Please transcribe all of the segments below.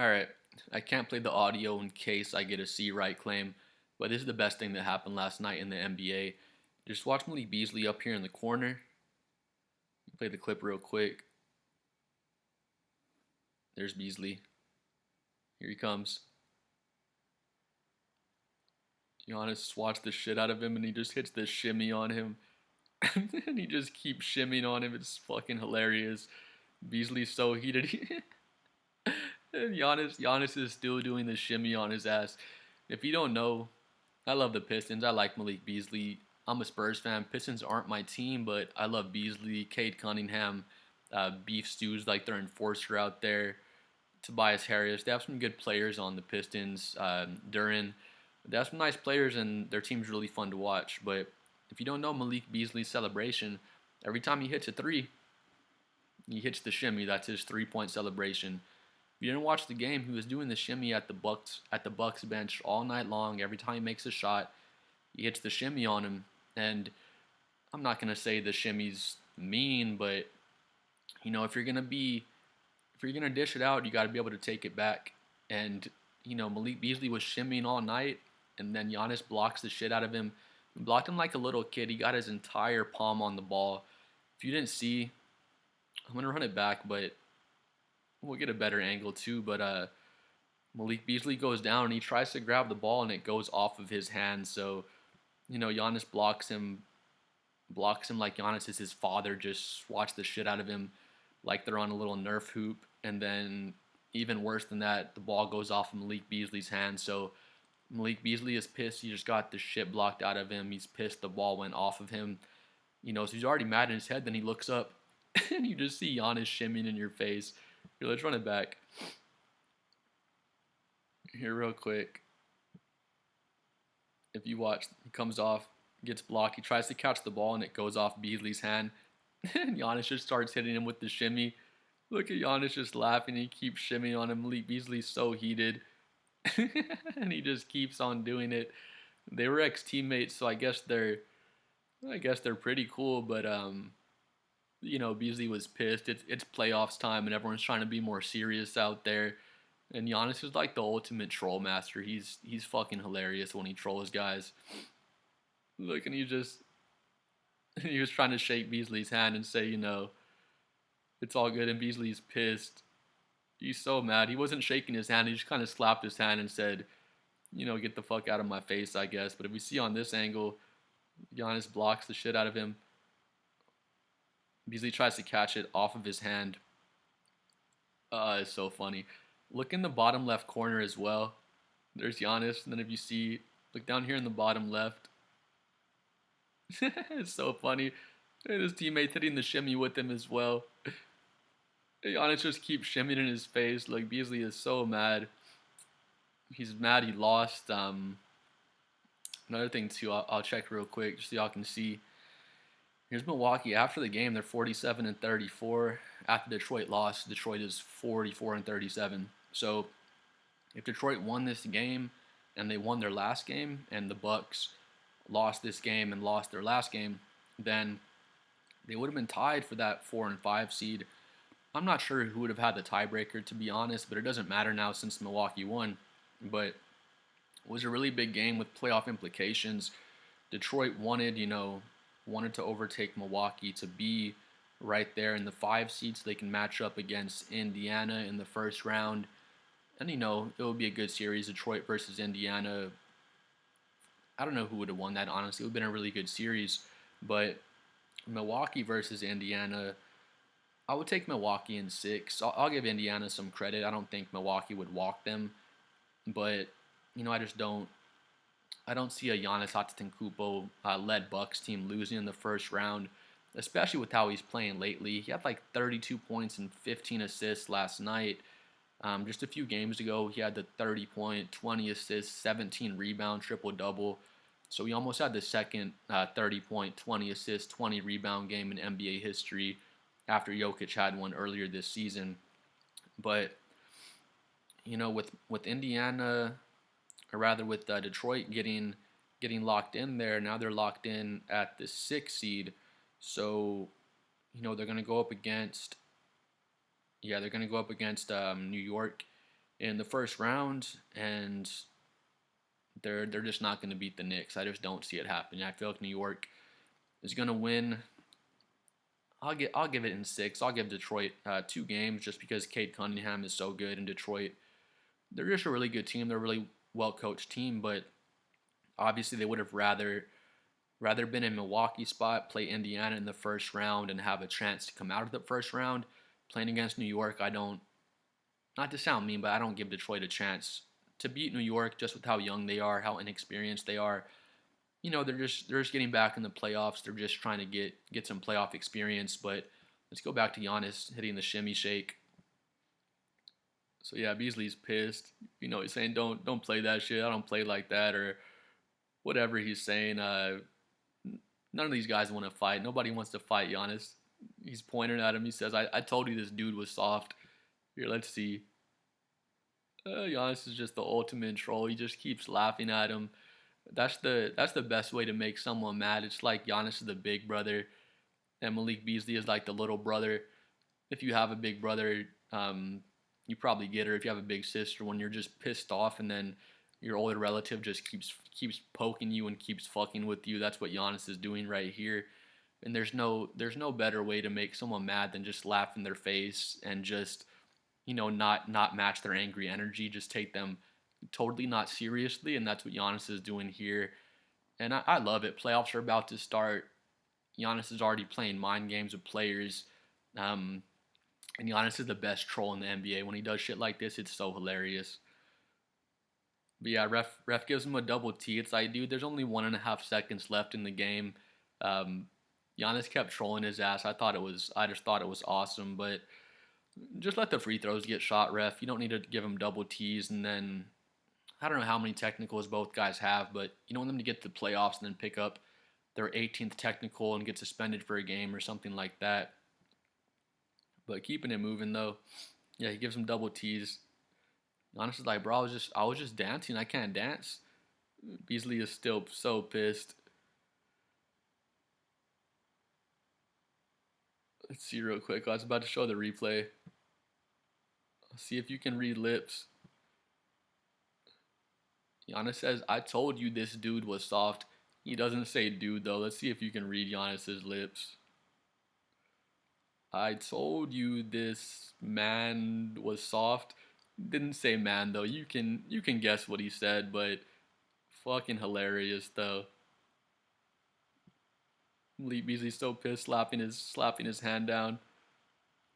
Alright, I can't play the audio in case I get a C right claim, but this is the best thing that happened last night in the NBA. Just watch Malik Beasley up here in the corner. Play the clip real quick. There's Beasley. Here he comes. Giannis watched the shit out of him and he just hits this shimmy on him. And he just keeps shimmying on him. It's fucking hilarious. Beasley's so heated. And Giannis is still doing the shimmy on his ass. If you don't know, I love the Pistons. I like Malik Beasley. I'm a Spurs fan. Pistons aren't my team, but I love Beasley, Cade Cunningham, Beef Stews like their enforcer out there, Tobias Harris. They have some good players on the Pistons. Duran. They have some nice players, and their team's really fun to watch. But if you don't know Malik Beasley's celebration, every time he hits a three, he hits the shimmy. That's his 3-point celebration. If you didn't watch the game, he was doing the shimmy at the Bucks bench all night long. Every time he makes a shot, he hits the shimmy on him. And I'm not gonna say the shimmy's mean, but if you're gonna dish it out, you got to be able to take it back. And Malik Beasley was shimmying all night, and then Giannis blocks the shit out of him. He blocked him like a little kid. He got his entire palm on the ball. If you didn't see, I'm gonna run it back, but we'll get a better angle too. But Malik Beasley goes down and he tries to grab the ball and it goes off of his hand. So Giannis blocks him like Giannis is his father. Just watch the shit out of him like they're on a little Nerf hoop. And then even worse than that, the ball goes off of Malik Beasley's hand. So Malik Beasley is pissed. He just got the shit blocked out of him. He's pissed the ball went off of him. So he's already mad in his head. Then he looks up and you just see Giannis shimmying in your face. Here, let's run it back. Here, real quick. If you watch, he comes off, gets blocked. He tries to catch the ball and it goes off Beasley's hand. And Giannis just starts hitting him with the shimmy. Look at Giannis just laughing. He keeps shimmying on him. Malik Beasley's so heated. And he just keeps on doing it. They were ex-teammates, so I guess they're pretty cool, but Beasley was pissed. It's playoffs time and everyone's trying to be more serious out there. And Giannis is like the ultimate troll master. He's fucking hilarious when he trolls guys. Look, and he was trying to shake Beasley's hand and say, it's all good, and Beasley's pissed. He's so mad. He wasn't shaking his hand. He just kind of slapped his hand and said, get the fuck out of my face, I guess. But if we see on this angle, Giannis blocks the shit out of him. Beasley tries to catch it off of his hand. It's so funny. Look in the bottom left corner as well. There's Giannis. And then if you see, look down here in the bottom left. It's so funny. And his teammates hitting the shimmy with him as well. Giannis just keeps shimmying in his face. Like, Beasley is so mad. He's mad he lost. Another thing, too, I'll check real quick just so y'all can see. Here's Milwaukee. After the game, they're 47-34. After Detroit lost, Detroit is 44-37. So if Detroit won this game and they won their last game, and the Bucks lost this game and lost their last game, then they would have been tied for that 4 and 5 seed. I'm not sure who would have had the tiebreaker, to be honest, but it doesn't matter now since Milwaukee won. But it was a really big game with playoff implications. Detroit wanted to overtake Milwaukee to be right there in the 5 seed so they can match up against Indiana in the first round. And, it would be a good series, Detroit versus Indiana. I don't know who would have won that, honestly. It would have been a really good series. But Milwaukee versus Indiana, I would take Milwaukee in 6. I'll give Indiana some credit. I don't think Milwaukee would walk them. But, I don't see a Giannis Antetokounmpo led Bucks team losing in the first round, especially with how he's playing lately. He had like 32 points and 15 assists last night. Just a few games ago, he had the 30-point, 20 assists, 17 rebound, triple-double. So he almost had the second 30-point, 20 assists, 20 rebound game in NBA history after Jokic had one earlier this season. But, with Indiana, or rather with Detroit getting locked in there, now they're locked in at the 6th seed. So, they're going to go up against New York in the first round, and they're just not going to beat the Knicks. I just don't see it happening. I feel like New York is going to win. I'll give it in 6. I'll give Detroit 2 games just because Cade Cunningham is so good in Detroit. They're just a really good team. They're a really well coached team, but obviously they would have rather been in Milwaukee spot, play Indiana in the first round, and have a chance to come out of the first round. Playing against New York, I don't. Not to sound mean, but I don't give Detroit a chance to beat New York just with how young they are, how inexperienced they are. They're just getting back in the playoffs. They're just trying to get some playoff experience. But let's go back to Giannis hitting the shimmy shake. So yeah, Beasley's pissed. He's saying don't play that shit. I don't play like that or whatever he's saying. None of these guys want to fight. Nobody wants to fight Giannis. He's pointing at him. He says, I told you this dude was soft. Here, let's see. Giannis is just the ultimate troll. He just keeps laughing at him. That's the best way to make someone mad. It's like Giannis is the big brother, and Malik Beasley is like the little brother. If you have a big brother, you probably get her. If you have a big sister, when you're just pissed off, and then your older relative just keeps poking you and keeps fucking with you. That's what Giannis is doing right here. And there's no better way to make someone mad than just laugh in their face and just not match their angry energy. Just take them totally not seriously, and that's what Giannis is doing here. And I love it. Playoffs are about to start. Giannis is already playing mind games with players. And Giannis is the best troll in the NBA. When he does shit like this, it's so hilarious. But yeah, ref gives him a double T. It's like, dude, there's only 1.5 seconds left in the game. Um, Giannis kept trolling his ass. I just thought it was awesome. But just let the free throws get shot, ref. You don't need to give him double T's. And then I don't know how many technicals both guys have, but you don't want them to get to the playoffs and then pick up their 18th technical and get suspended for a game or something like that. But keeping it moving though, yeah, he gives him double T's. Giannis is like, bro, I was just dancing. I can't dance. Beasley is still so pissed. Let's see real quick. I was about to show the replay. See if you can read lips. Giannis says, I told you this dude was soft. He doesn't say dude though. Let's see if you can read Giannis's lips. I told you this man was soft. Didn't say man though. You can guess what he said, but fucking hilarious though. Lee Beasley's so pissed, slapping his hand down.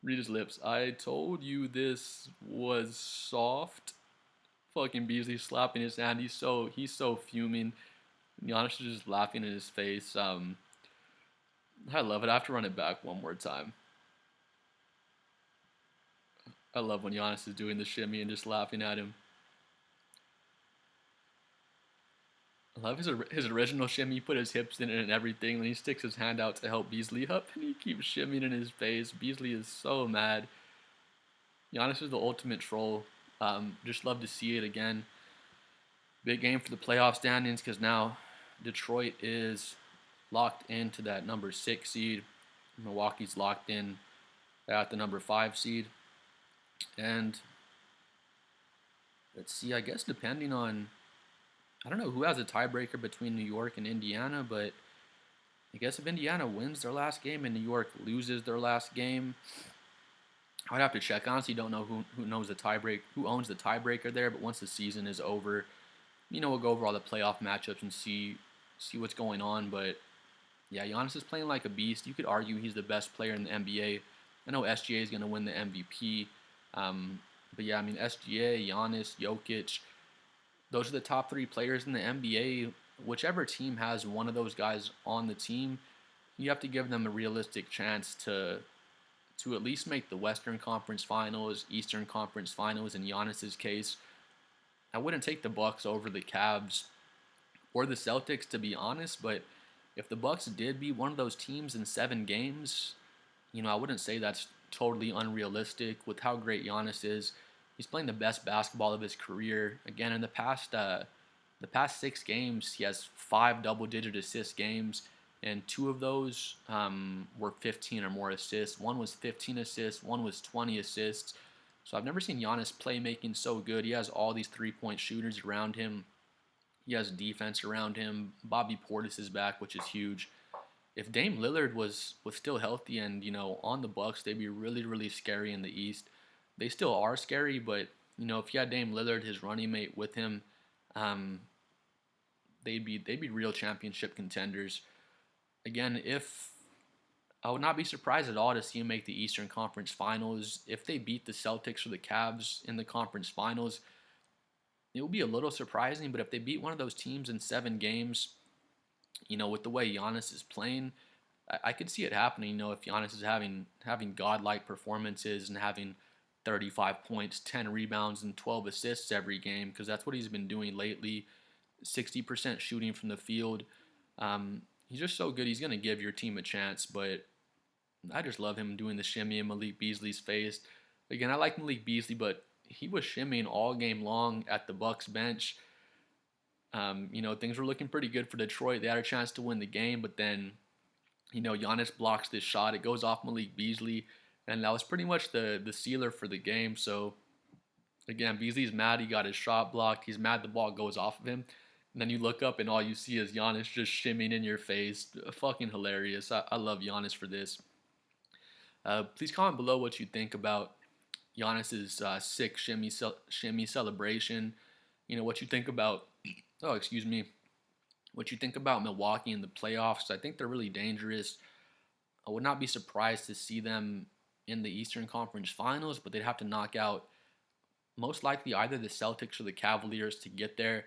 Read his lips. I told you this was soft. Fucking Beasley slapping his hand. He's so fuming. Giannis is just laughing in his face. I love it. I have to run it back one more time. I love when Giannis is doing the shimmy and just laughing at him. I love his original shimmy. He put his hips in it and everything. Then he sticks his hand out to help Beasley up, and he keeps shimmying in his face. Beasley is so mad. Giannis is the ultimate troll. Just love to see it again. Big game for the playoff standings because now Detroit is locked into that number 6 seed. Milwaukee's locked in at the number 5 seed. And let's see, I guess depending on, I don't know who has a tiebreaker between New York and Indiana, but I guess if Indiana wins their last game and New York loses their last game, I'd have to check. Honestly, don't know who owns the tiebreaker there. But once the season is over, we'll go over all the playoff matchups and see what's going on. But yeah, Giannis is playing like a beast. You could argue he's the best player in the NBA. I know SGA is going to win the MVP. But yeah, I mean SGA, Giannis, Jokic, those are the top 3 players in the NBA. Whichever team has one of those guys on the team, you have to give them a realistic chance to at least make the Western Conference Finals, Eastern Conference Finals. In Giannis's case, I wouldn't take the Bucks over the Cavs or the Celtics, to be honest. But if the Bucks did beat one of those teams in 7 games, I wouldn't say that's totally unrealistic with how great Giannis is. He's playing the best basketball of his career. Again, in the past 6 games, he has 5 double-digit assist games, and 2 of those were 15 or more assists. One was 15 assists, one was 20 assists. So I've never seen Giannis playmaking so good. He has all these 3-point shooters around him. He has defense around him. Bobby Portis is back, which is huge. If Dame Lillard was still healthy and on the Bucks, they'd be really really scary in the East. They still are scary, but if you had Dame Lillard, his running mate with him, um, they'd be real championship contenders. Again, if I would not be surprised at all to see him make the Eastern Conference Finals. If they beat the Celtics or the Cavs in the conference finals, it would be a little surprising. But if they beat one of those teams in 7 games, with the way Giannis is playing, I could see it happening. If Giannis is having godlike performances and having 35 points, 10 rebounds, and 12 assists every game, because that's what he's been doing lately. 60% shooting from the field. He's just so good. He's going to give your team a chance, but I just love him doing the shimmy in Malik Beasley's face. Again, I like Malik Beasley, but he was shimmying all game long at the Bucks bench. Things were looking pretty good for Detroit. They had a chance to win the game, but then, Giannis blocks this shot. It goes off Malik Beasley, and that was pretty much the sealer for the game. So, again, Beasley's mad he got his shot blocked. He's mad the ball goes off of him. And then you look up and all you see is Giannis just shimmying in your face. Fucking hilarious. I love Giannis for this. Please comment below what you think about Giannis's sick shimmy celebration. What you think about, oh, excuse me, what you think about Milwaukee in the playoffs. I think they're really dangerous. I would not be surprised to see them in the Eastern Conference Finals, but they'd have to knock out most likely either the Celtics or the Cavaliers to get there.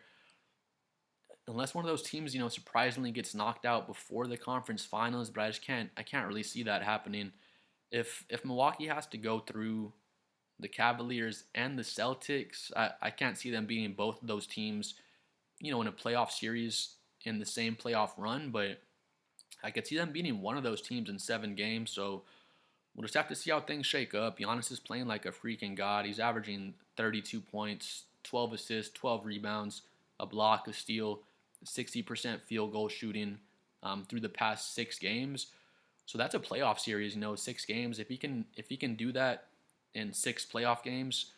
Unless one of those teams, surprisingly gets knocked out before the conference finals, but I can't really see that happening. If Milwaukee has to go through the Cavaliers and the Celtics, I can't see them beating both of those teams, in a playoff series in the same playoff run, but I could see them beating one of those teams in 7 games, so we'll just have to see how things shake up. Giannis is playing like a freaking god. He's averaging 32 points, 12 assists, 12 rebounds, a block, a steal, 60% field goal shooting through the past 6 games. So that's a playoff series, 6 games. If he can do that in 6 playoff games,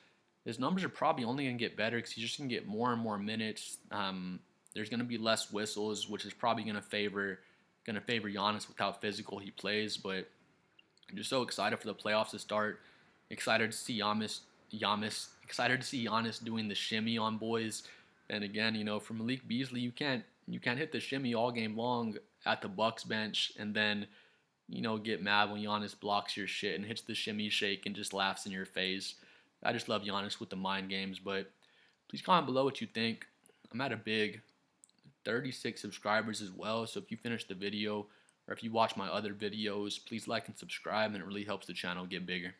his numbers are probably only gonna get better because he's just gonna get more and more minutes. There's gonna be less whistles, which is probably gonna favor Giannis with how physical he plays. But I'm just so excited for the playoffs to start. Excited to see excited to see Giannis doing the shimmy on boys. And again, for Malik Beasley, you can't hit the shimmy all game long at the Bucks bench and then, get mad when Giannis blocks your shit and hits the shimmy shake and just laughs in your face. I just love Giannis with the mind games, but please comment below what you think. I'm at a big 36 subscribers as well, so if you finish the video or if you watch my other videos, please like and subscribe, and it really helps the channel get bigger.